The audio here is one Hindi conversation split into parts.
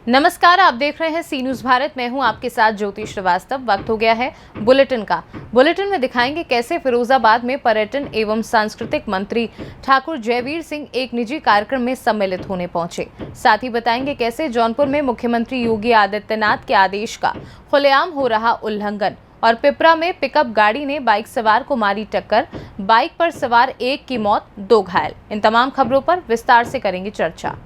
नमस्कार, आप देख रहे हैं सी न्यूज भारत। मैं हूं आपके साथ ज्योति श्रीवास्तव। वक्त हो गया है बुलेटिन का। बुलेटिन में दिखाएंगे कैसे फिरोजाबाद में पर्यटन एवं सांस्कृतिक मंत्री ठाकुर जयवीर सिंह एक निजी कार्यक्रम में सम्मिलित होने पहुंचे। साथ ही बताएंगे कैसे जौनपुर में मुख्यमंत्री योगी आदित्यनाथ के आदेश का खुलेआम हो रहा उल्लंघन और पिपरा में पिकअप गाड़ी ने बाइक सवार को मारी टक्कर, बाइक पर सवार एक की मौत, 2 घायल। इन तमाम खबरों पर विस्तार से करेंगे चर्चा।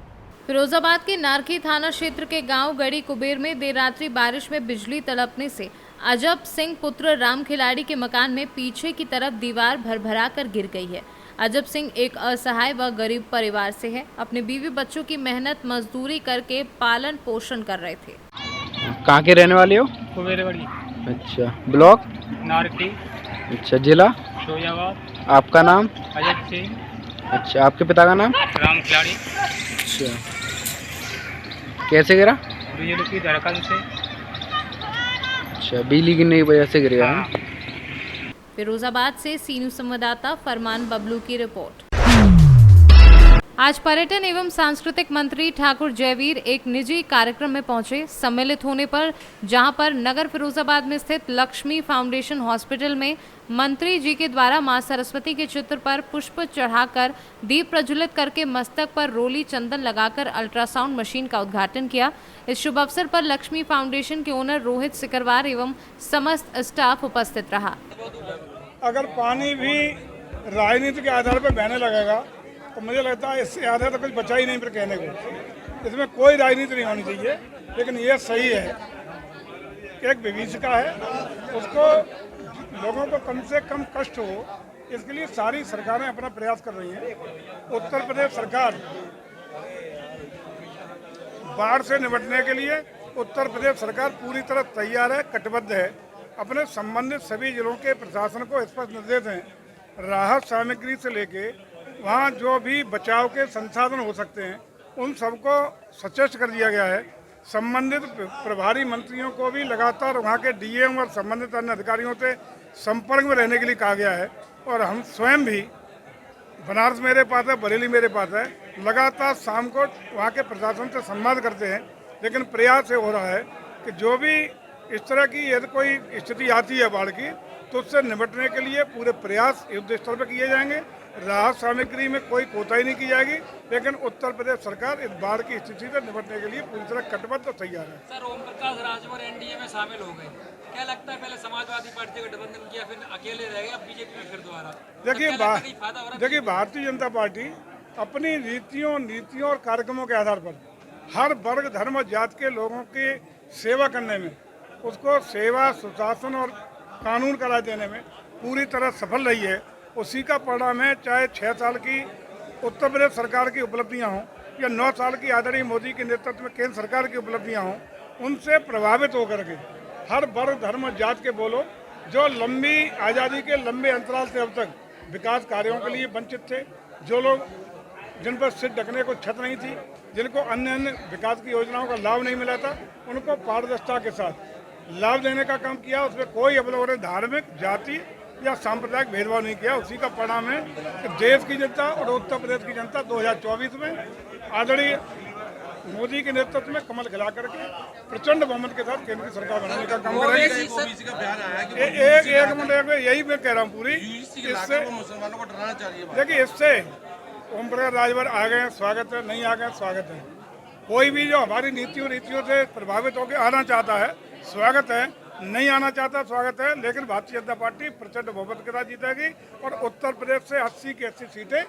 फिरोजाबाद के नारकी थाना क्षेत्र के गांव गड़ी कुबेर में देर रात्रि बारिश में बिजली तड़पने से अजब सिंह पुत्र राम खिलाड़ी के मकान में पीछे की तरफ दीवार भरभरा कर गिर गई है। अजब सिंह एक असहाय व गरीब परिवार से है। अपने बीवी बच्चों की मेहनत मजदूरी करके पालन पोषण कर रहे थे। कहाँ के रहने वाले हो? कुबेरवाड़ी। अच्छा, ब्लॉक नारकी। अच्छा, जिला फिरोजाबाद। आपका नाम? अजब सिंह। अच्छा, आपके पिता का नाम? राम खिलाड़ी। अच्छा, कैसे गिरा? बिजली की धड़कन से। अच्छा, बिजली गिरने की वजह से गिर गया है। फिरोजाबाद से सी न्यूज संवाददाता फरमान बबलू की रिपोर्ट। आज पर्यटन एवं सांस्कृतिक मंत्री ठाकुर जयवीर एक निजी कार्यक्रम में पहुंचे। सम्मिलित होने पर जहां पर नगर फिरोजाबाद में स्थित लक्ष्मी फाउंडेशन हॉस्पिटल में मंत्री जी के द्वारा मां सरस्वती के चित्र पर पुष्प चढ़ाकर दीप प्रज्वलित करके मस्तक पर रोली चंदन लगाकर अल्ट्रासाउंड मशीन का उद्घाटन किया। इस शुभ अवसर पर लक्ष्मी फाउंडेशन के ओनर रोहित सिकरवार एवं समस्त स्टाफ उपस्थित रहा। अगर पानी भी राजनीति के आधार पर बहने लगेगा तो मुझे लगता है इससे आधा तो कुछ बचा ही नहीं फिर कहने को। इसमें कोई राजनीति नहीं होनी चाहिए, लेकिन ये सही है। एक विभीषिका है, उसको लोगों को कम से कम कष्ट हो, इसके लिए सारी सरकारें अपना प्रयास कर रही हैं। उत्तर प्रदेश सरकार बाढ़ से निपटने के लिए उत्तर प्रदेश सरकार पूरी तरह तैयार है, कटिबद्ध है। अपने संबंधित सभी जिलों के प्रशासन को स्पष्ट निर्देश हैं, राहत सामग्री से लेके वहाँ जो भी बचाव के संसाधन हो सकते हैं उन सबको सचेत कर दिया गया है। संबंधित प्रभारी मंत्रियों को भी लगातार वहाँ के डीएम और संबंधित अन्य अधिकारियों से संपर्क में रहने के लिए कहा गया है। और हम स्वयं भी, बनारस मेरे पास है, बरेली मेरे पास है, लगातार शाम को वहाँ के प्रशासन से संवाद करते हैं। लेकिन प्रयास ये हो रहा है कि जो भी इस तरह की यदि कोई स्थिति आती है बाढ़ की, तो उससे निपटने के लिए पूरे प्रयास युद्ध स्तर पर किए जाएंगे। राहत सामग्री में कोई कोताही नहीं की जाएगी, लेकिन उत्तर प्रदेश सरकार इस बाढ़ की स्थिति से निपटने के लिए पूरी तरह कटिबद्ध और तैयार है। सर, ओम प्रकाश राजभर एनडीए में शामिल हो गए, क्या लगता है? पहले समाजवादी पार्टी का गठबंधन किया, फिर अकेले रह गए, अब बीजेपी में फिर दोबारा। देखिए, भारतीय जनता पार्टी अपनी नीतियों और कार्यक्रमों के आधार पर हर वर्ग, धर्म और जाति के लोगों की सेवा करने में, उसको सेवा, सुशासन और कानून का राज देने में पूरी तरह सफल रही है। उसी का परिणाम है, चाहे 6 साल की उत्तर प्रदेश सरकार की उपलब्धियां हों या 9 साल की आदरणीय मोदी के नेतृत्व में केंद्र सरकार की उपलब्धियां हों, उनसे प्रभावित होकर के हर वर्ग, धर्म और जाति के बोलो जो लंबी आज़ादी के लंबे अंतराल से अब तक विकास कार्यों के लिए वंचित थे, जो लोग जिन पर सिर ढकने को छत नहीं थी, जिनको अन्य विकास की योजनाओं का लाभ नहीं मिला था, उनको पारदर्शिता के साथ लाभ देने का काम किया। उसमें कोई अब लोगों ने धार्मिक, जाति या सांप्रदायिक भेदभाव नहीं किया। उसी का परिणाम है कि देश की जनता और उत्तर प्रदेश की जनता 2024 में आदरणीय मोदी के नेतृत्व में कमल खिला करके प्रचंड बहुमत के साथ केंद्र की सरकार बनाने का काम करेगी। एक मिनट, यही मैं कह रहा हूँ पूरी। इससे देखिए, इससे ओम प्रकाश राजभर आ गए, स्वागत है, नहीं आ गए, स्वागत है। कोई भी जो हमारी नीतियों से प्रभावित होकर आना चाहता है, स्वागत है, नहीं आना चाहता, स्वागत है। लेकिन भारतीय जनता पार्टी प्रचंड बहुमत के साथ जीतेगी और उत्तर प्रदेश से 80 की 80 सीटें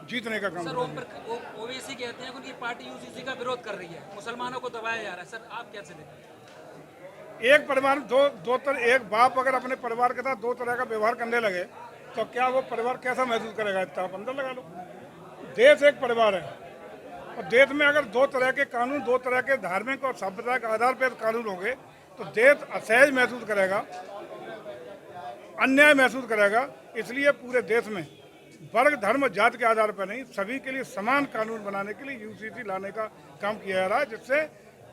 जीतने का काम करेगी। ओवैसी कहते हैं उनकी पार्टी यूसीसी का विरोध कर रही है, मुसलमानों को दबाया जा रहा है। सर, आप कैसे देखते हैं? एक परिवार एक बाप अगर अपने परिवार के साथ 2 तरह का व्यवहार करने लगे तो क्या वो परिवार कैसा महसूस करेगा? इतना आप अंदर लगा लो। देश एक परिवार है और देश में अगर 2 तरह के कानून, 2 तरह के धार्मिक और सांप्रदायिक आधार पर कानून होंगे तो देश असहज महसूस करेगा, अन्याय महसूस करेगा। इसलिए पूरे देश में वर्ग, धर्म, जाति के आधार पर नहीं, सभी के लिए समान कानून बनाने के लिए यूसीसी लाने का काम किया जा रहा है। जिससे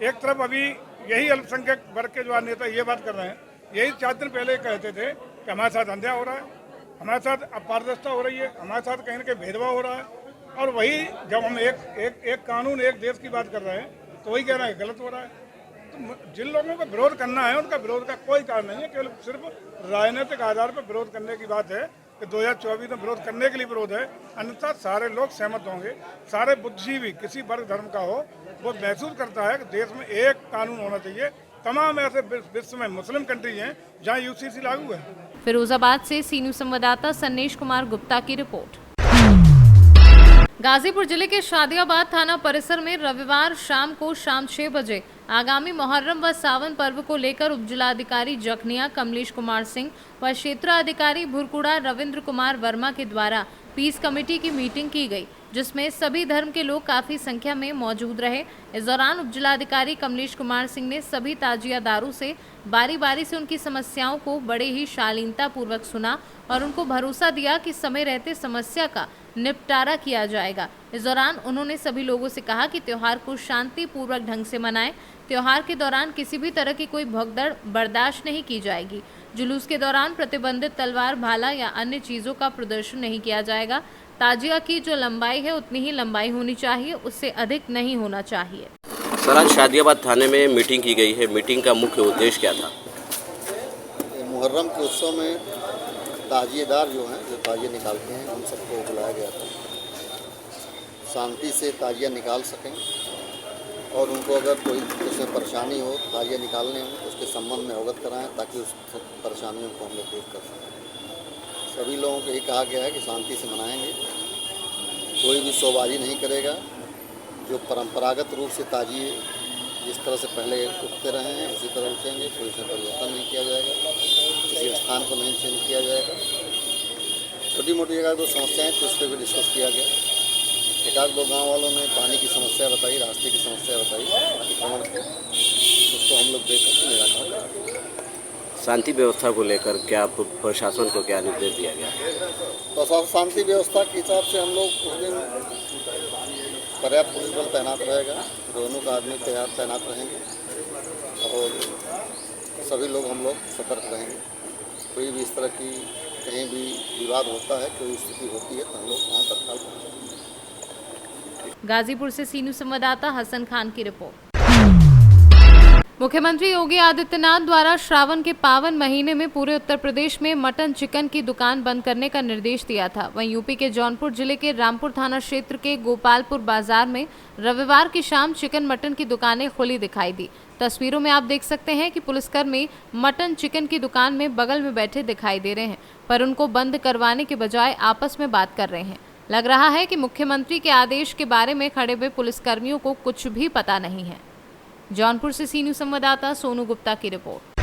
एक तरफ अभी यही अल्पसंख्यक वर्ग के जो नेता ये बात कर रहे हैं, यही 4 दिन पहले कहते थे कि हमारे साथ अन्याय हो रहा है, हमारे साथ अपारदर्शिता हो रही है, हमारे साथ कहीं ना कहीं भेदभाव हो रहा है। और वही जब हम एक कानून, एक देश की बात कर रहे हैं, तो वही कह रहे हैं गलत हो रहा है। तो जिन लोगों को विरोध करना है उनका विरोध का कोई कारण नहीं है, केवल सिर्फ राजनीतिक आधार पर विरोध करने की बात है कि 2024 में विरोध करने के लिए विरोध है। अन्यथा सारे लोग सहमत होंगे, सारे बुद्धिजीवी किसी वर्ग धर्म का हो वो महसूस करता है कि देश में एक कानून होना चाहिए। तमाम ऐसे विश्व में मुस्लिम कंट्री हैं जहाँ यूसीसी लागू है। फिरोजाबाद से सी न्यूज संवाददाता सन्नेश कुमार गुप्ता की रिपोर्ट। गाजीपुर जिले के शादियाबाद थाना परिसर में रविवार शाम को शाम 6 बजे आगामी मुहर्रम व सावन पर्व को लेकर उपजिलाधिकारी जखनिया कमलेश कुमार सिंह व क्षेत्राधिकारी भुरकुड़ा रविंद्र कुमार वर्मा के द्वारा पीस कमेटी की मीटिंग की गई, जिसमें सभी धर्म के लोग काफी संख्या में मौजूद रहे। इस दौरान उपजिलाधिकारी कमलेश कुमार सिंह ने सभी ताजियादारों से बारी बारी से उनकी समस्याओं को बड़े ही शालीनता पूर्वक सुना और उनको भरोसा दिया कि समय रहते समस्या का निपटारा किया जाएगा। इस दौरान उन्होंने सभी लोगों से कहा कि त्योहार को शांतिपूर्वक ढंग से मनाएं। त्योहार के दौरान किसी भी तरह की कोई भगदड़ बर्दाश्त नहीं की जाएगी। जुलूस के दौरान प्रतिबंधित तलवार, भाला या अन्य चीजों का प्रदर्शन नहीं किया जाएगा। ताजिया की जो लंबाई है उतनी ही लंबाई होनी चाहिए, उससे अधिक नहीं होना चाहिए। सर, आज शादियाबाद थाने में मीटिंग की गई है, मीटिंग का मुख्य उद्देश्य क्या था? मुहर्रम के उत्सव में ताजिएदार जो हैं, जो ताजिया निकालते हैं, उन सबको बुलाया गया था। शांति से ताजिया निकाल सकें और उनको अगर कोई उसमें परेशानी हो, ताजिया निकालने हो तो उसके संबंध में अवगत कराएं ताकि उस परेशानियों को हम लोग दूर कर सकें। सभी लोगों को ये कहा गया है कि शांति से मनाएंगे, कोई भी शोबाजी नहीं करेगा। जो परंपरागत रूप से ताजिए जिस तरह से पहले उठते रहे हैं उसी तरह उठेंगे, कोई इसमें परिवर्तन नहीं किया जाएगा, किसी स्थान को नहीं चेंज किया जाएगा। छोटी मोटी जगह जो समस्याएं थी उस पर भी डिस्कस किया गया। एकाध दो गाँव वालों ने पानी की समस्या बताई, रास्ते की समस्या बताई, अतिक्रमण की, उसको हम लोग देख सकते निराकरण करेंगे। शांति व्यवस्था को लेकर क्या प्रशासन को क्या निर्देश दिया गया? प्रशासन शांति व्यवस्था के हिसाब से हम लोग उस दिन पर्याप्त पुलिस बल तैनात रहेगा, दोनों का आदमी तैनात रहेंगे और सभी लोग हम लोग सतर्क रहेंगे। कोई भी इस तरह की कहीं भी विवाद होता है, कोई स्थिति होती है तो हम लोग वहाँ तत्काल पहुँचेंगे। गाजीपुर से सी न्यूज संवाददाता हसन खान की रिपोर्ट। मुख्यमंत्री योगी आदित्यनाथ द्वारा श्रावण के पावन महीने में पूरे उत्तर प्रदेश में मटन चिकन की दुकान बंद करने का निर्देश दिया था। वहीं यूपी के जौनपुर जिले के रामपुर थाना क्षेत्र के गोपालपुर बाजार में रविवार की शाम चिकन मटन की दुकानें खुली दिखाई दी। तस्वीरों में आप देख सकते हैं कि पुलिसकर्मी मटन चिकन की दुकान में बगल में बैठे दिखाई दे रहे हैं, पर उनको बंद करवाने के बजाय आपस में बात कर रहे हैं। लग रहा है कि मुख्यमंत्री के आदेश के बारे में खड़े हुए पुलिसकर्मियों को कुछ भी पता नहीं है। जौनपुर से सी न्यूज संवाददाता सोनू गुप्ता की रिपोर्ट।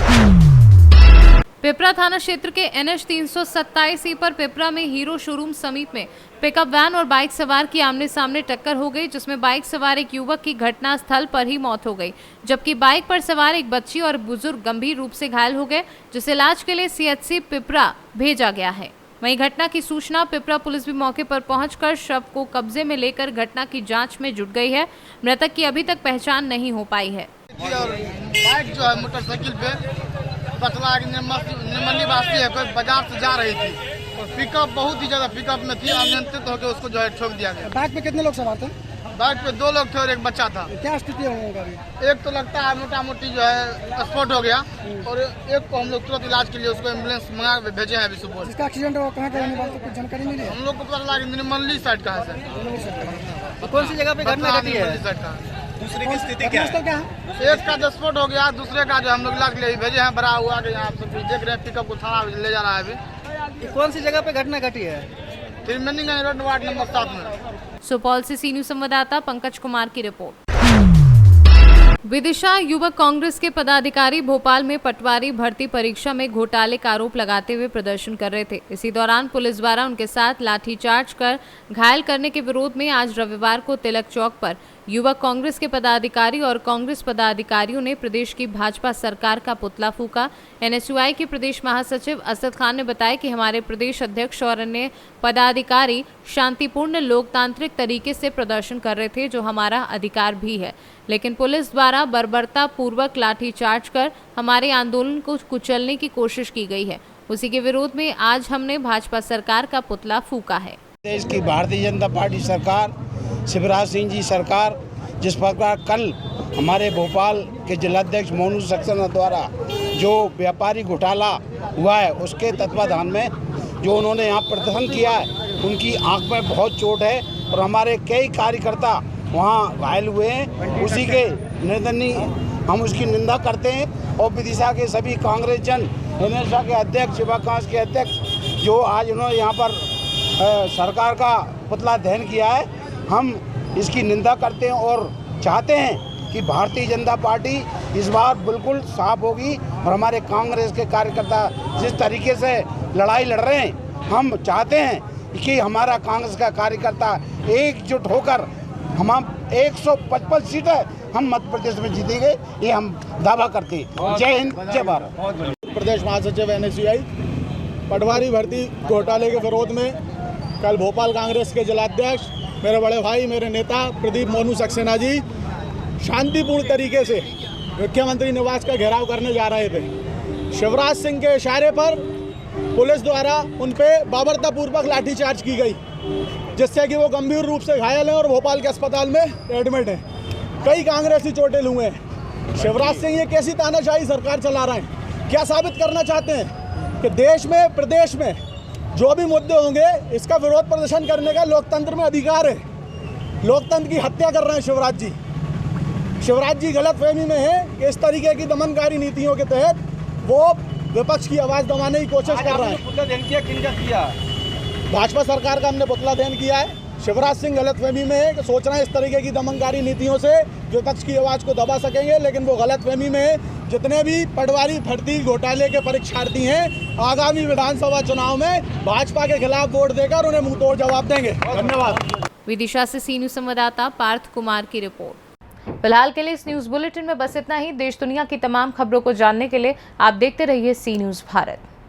पिपरा थाना क्षेत्र के NH 327 पर पिपरा में हीरो शोरूम समीप में पिकअप वैन और बाइक सवार की आमने सामने टक्कर हो गई, जिसमें बाइक सवार एक युवक की घटनास्थल पर ही मौत हो गई, जबकि बाइक पर सवार एक बच्ची और बुजुर्ग गंभीर रूप से घायल हो गए, जिसे इलाज के लिए CHC पिपरा भेजा गया है। वहीं घटना की सूचना पिपरा पुलिस भी मौके पर पहुंचकर शव को कब्जे में लेकर घटना की जांच में जुट गई है। मृतक की अभी तक पहचान नहीं हो पाई है। बाइक जो है मोटरसाइकिल पे पटना निर्मली वासी है, कोई बाजार से जा रही थी और पिकअप बहुत ही ज्यादा पिकअप में थी, अनियंत्रित होकर उसको जो है ठोक दिया गया। बाइक पे कितने लोग सवार थे? बाइक पे 2 लोग थे और एक बच्चा था। क्या स्थिति है उनका? एक तो लगता है मोटा मोटी जो है स्पॉट हो गया और एक को हम लोग तुरंत इलाज के लिए उसको एम्बुलेंस मंगा के भेजे हैं अभी सुबह। इसका एक्सीडेंट हुआ कहाँ का रहने वाला, कुछ जानकारी मिली है? हम लोग को पता लगा निर्मली साइड का है सर। कौन सी जगह पे घटना घटी है? दूसरे की स्थिति क्या है? एक का स्पॉट हो गया, दूसरे का जो हम लोग इलाज के लिए भेजे हैं। बड़ा हुआ कि यहाँ सब देख रहे हैं, पिकअप को थाना ले जा रहा है अभी। कौन सी जगह पे घटना घटी है? त्रिवेणीगंज रोड वार्ड नंबर 7 में। सुपौल से सी न्यूज संवाददाता पंकज कुमार की रिपोर्ट। विदिशा युवक कांग्रेस के पदाधिकारी भोपाल में पटवारी भर्ती परीक्षा में घोटाले का आरोप लगाते हुए प्रदर्शन कर रहे थे। इसी दौरान पुलिस द्वारा उनके साथ लाठीचार्ज कर घायल करने के विरोध में आज रविवार को तिलक चौक पर युवक कांग्रेस के पदाधिकारी और कांग्रेस पदाधिकारियों ने प्रदेश की भाजपा सरकार का पुतला फूका। NSUI के प्रदेश महासचिव असद खान ने बताया कि हमारे प्रदेश अध्यक्ष और अन्य पदाधिकारी शांतिपूर्ण लोकतांत्रिक तरीके से प्रदर्शन कर रहे थे, जो हमारा अधिकार भी है, लेकिन पुलिस द्वारा बर्बरता पूर्वक लाठीचार्ज कर हमारे आंदोलन को कुचलने की कोशिश की गई है। उसी के विरोध में आज हमने भाजपा सरकार का पुतला फूका है। देश की भारतीय जनता पार्टी सरकार, शिवराज सिंह जी सरकार जिस प्रकार कल हमारे भोपाल के जिलाध्यक्ष मोनू सक्सेना द्वारा जो व्यापारी घोटाला हुआ है उसके तत्वाधान में जो उन्होंने यहाँ प्रदर्शन किया है, उनकी आंख में बहुत चोट है और हमारे कई कार्यकर्ता वहाँ घायल हुए हैं। उसी के निर्दयनीय हम उसकी निंदा करते हैं और विदिशा के सभी कांग्रेस जन, हिमेशा के अध्यक्ष, शिवाकांश के अध्यक्ष जो आज उन्होंने यहाँ पर सरकार का पुतला दहन किया है, हम इसकी निंदा करते हैं और चाहते हैं कि भारतीय जनता पार्टी इस बार बिल्कुल साफ होगी और हमारे कांग्रेस के कार्यकर्ता जिस तरीके से लड़ाई लड़ रहे हैं, हम चाहते हैं कि हमारा कांग्रेस का कार्यकर्ता एकजुट होकर हम 155 सीटें हम मध्य प्रदेश में जीतेंगे, ये हम दावा करते हैं। जय हिंद, जय भारत। प्रदेश महासचिव NSUI पटवारी भर्ती घोटाले के विरोध में कल भोपाल कांग्रेस के जिलाध्यक्ष, मेरे बड़े भाई, मेरे नेता प्रदीप मोनू सक्सेना जी शांतिपूर्ण तरीके से मुख्यमंत्री निवास का घेराव करने जा रहे थे। शिवराज सिंह के इशारे पर पुलिस द्वारा उन पर बर्बरतापूर्वक लाठीचार्ज की गई, जिससे कि वो गंभीर रूप से घायल हैं और भोपाल के अस्पताल में एडमिट हैं। कई कांग्रेसी चोटिल हुए हैं। शिवराज सिंह ये कैसी तानाशाही सरकार चला रहे हैं? क्या साबित करना चाहते हैं कि देश में, प्रदेश में जो भी मुद्दे होंगे इसका विरोध प्रदर्शन करने का लोकतंत्र में अधिकार है। लोकतंत्र की हत्या कर रहे हैं शिवराज जी। शिवराज जी गलतफहमी में है कि इस तरीके की दमनकारी नीतियों के तहत वो विपक्ष की आवाज़ दबाने की कोशिश कर रहे हैं। भाजपा सरकार का हमने पुतला दहन किया है। शिवराज सिंह गलतफहमी में है कि सोच रहे हैं इस तरीके की दमनकारी नीतियों से विपक्ष की आवाज़ को दबा सकेंगे, लेकिन वो गलतफहमी में है। जितने भी पटवारी भर्ती घोटाले के परीक्षार्थी हैं, आगामी विधानसभा चुनाव में भाजपा के खिलाफ वोट देकर उन्हें मुंहतोड़ जवाब देंगे। धन्यवाद। विदिशा से सी न्यूज़ संवाददाता पार्थ कुमार की रिपोर्ट। फिलहाल के लिए इस न्यूज़ बुलेटिन में बस इतना ही। देश दुनिया की तमाम खबरों को जानने के लिए आप देखते रहिए सी न्यूज़ भारत।